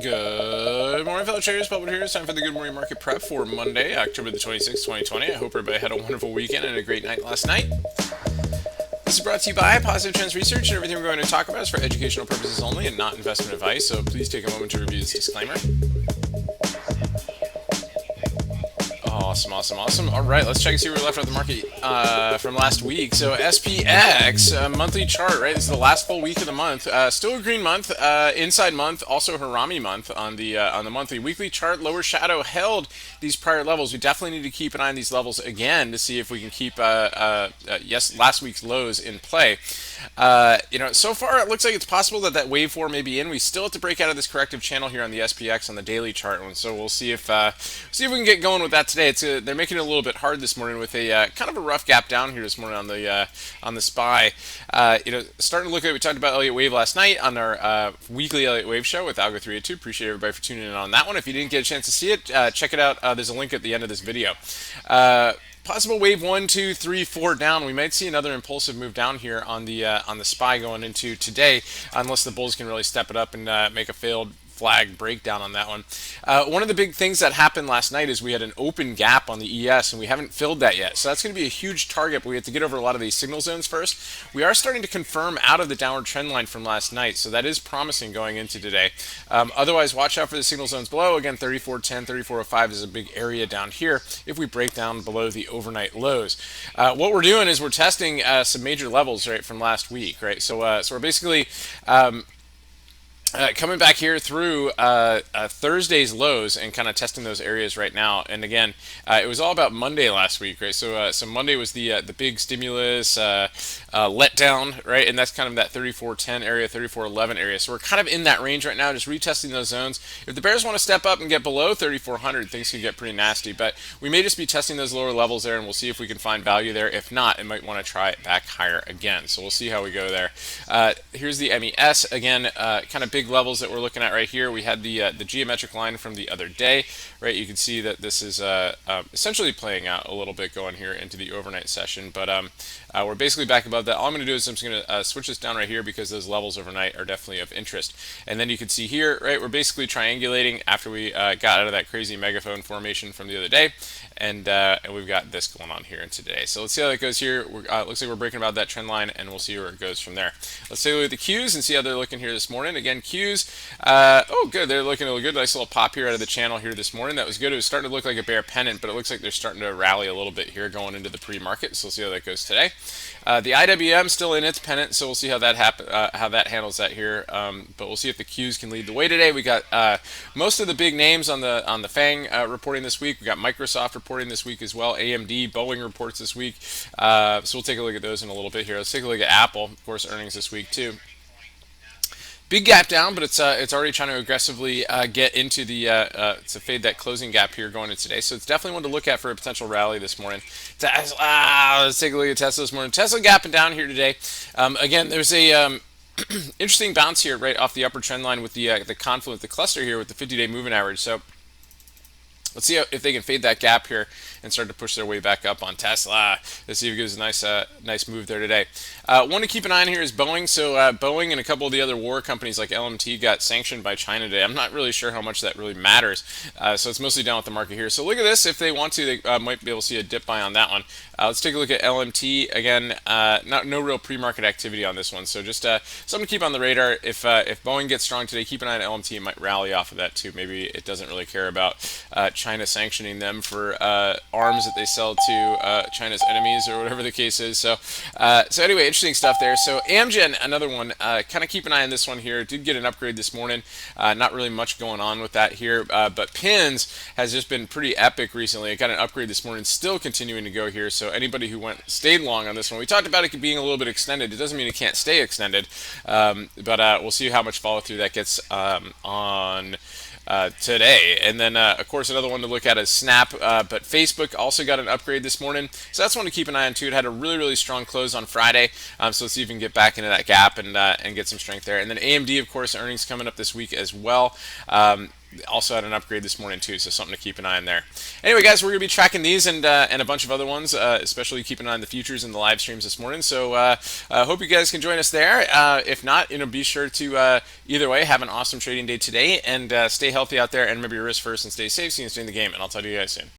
Good morning, fellow traders. Public here. It's time for the Good Morning Market Prep for Monday, October the 26th, 2020. I hope everybody had a wonderful weekend and a great night last night. This is brought to you by Positive Trends Research, and everything we're going to talk about is for educational purposes only and not investment advice, so please take a moment to review this disclaimer. Awesome. All right, let's check and see where we left off the market from last week. So SPX monthly chart, right? This is the last full week of the month. Still a green month, inside month, also Harami month on the monthly. Weekly chart, lower shadow held these prior levels. We definitely need to keep an eye on these levels again to see if we can keep last week's lows in play. So far it looks like it's possible that wave 4 may be in. We still have to break out of this corrective channel here on the SPX on the daily chart, and so we'll see if we can get going with that today. They're making it a little bit hard this morning with a kind of a rough gap down here this morning on the SPY. Starting to look at, we talked about Elliott Wave last night on our weekly Elliott Wave show with Algo 382. Appreciate everybody for tuning in on that one. If you didn't get a chance to see it, check it out. There's a link at the end of this video. Possible wave 1, 2, 3, 4 down. We might see another impulsive move down here on the SPY going into today, unless the bulls can really step it up and make a failed flag breakdown on that one. One of the big things that happened last night is we had an open gap on the ES, and we haven't filled that yet. So that's going to be a huge target, but we have to get over a lot of these signal zones first. We are starting to confirm out of the downward trend line from last night, so that is promising going into today. Otherwise, watch out for the signal zones below. Again, 3410, 3405 is a big area down here if we break down below the overnight lows. What we're doing is we're testing some major levels, right, from last week, right? So we're basically coming back here through Thursday's lows and kind of testing those areas right now. And again, it was all about Monday last week, right? So Monday was the big stimulus letdown, right? And that's kind of that 3410 area, 3411 area. So we're kind of in that range right now, just retesting those zones. If the bears want to step up and get below 3400, things can get pretty nasty. But we may just be testing those lower levels there, and we'll see if we can find value there. If not, it might want to try it back higher again. So we'll see how we go there. Here's the MES again, kind of big levels that we're looking at right here. We had the geometric line from the other day, right? You can see that this is essentially playing out a little bit going here into the overnight session, but we're basically back above that. All I'm going to do is I'm just going to switch this down right here because those levels overnight are definitely of interest. And then you can see here, right, we're basically triangulating after we got out of that crazy megaphone formation from the other day, and we've got this going on here today. So let's see how that goes here. It looks like we're breaking about that trend line, and we'll see where it goes from there. Let's take a look at the Qs and see how they're looking here this morning. Again, Qs, good. They're looking a good. Nice little pop here out of the channel here this morning. That was good. It was starting to look like a bear pennant, but it looks like they're starting to rally a little bit here going into the pre-market. So we'll see how that goes today. The IWM still in its pennant, so we'll see how that how that handles that here. But we'll see if the Qs can lead the way today. We got most of the big names on the FANG reporting this week. We got Microsoft reporting this week as well. AMD, Boeing reports this week. So we'll take a look at those in a little bit here. Let's take a look at Apple, of course, earnings this week too. Big gap down, but it's already trying to aggressively get into the to fade that closing gap here going into today. So it's definitely one to look at for a potential rally this morning. Let's take a look at Tesla this morning. Tesla gapping down here today. Again, there's a interesting bounce here right off the upper trend line with the confluence, the cluster here with the 50-day moving average. So let's see if they can fade that gap here and start to push their way back up on Tesla. Let's see if it gives a nice move there today. One to keep an eye on here is Boeing. So Boeing and a couple of the other war companies like LMT got sanctioned by China today. I'm not really sure how much that really matters. So it's mostly down with the market here. So look at this. If they want to, they might be able to see a dip buy on that one. Let's take a look at LMT. Again, no real pre-market activity on this one. So just something to keep on the radar. If Boeing gets strong today, keep an eye on LMT. It might rally off of that too. Maybe it doesn't really care about China sanctioning them for arms that they sell to China's enemies or whatever the case is. So anyway, interesting stuff there. So Amgen, another one, kind of keep an eye on this one here. Did get an upgrade this morning. Not really much going on with that here, but PINS has just been pretty epic recently. It got an upgrade this morning, still continuing to go here. So anybody who stayed long on this one, we talked about it being a little bit extended. It doesn't mean it can't stay extended, but we'll see how much follow through that gets on today. And then, of course, another one to look at is Snap, but Facebook also got an upgrade this morning. So that's one to keep an eye on, too. It had a really, really strong close on Friday. So let's see if we can get back into that gap and get some strength there. And then AMD, of course, earnings coming up this week as well. also had an upgrade this morning too, so something to keep an eye on there. Anyway, guys, we're going to be tracking these and a bunch of other ones, especially keeping an eye on the futures and the live streams this morning. So hope you guys can join us there. If not, be sure to either way have an awesome trading day today and stay healthy out there. And remember your risk first and stay safe. See you in the game, and I'll talk to you guys soon.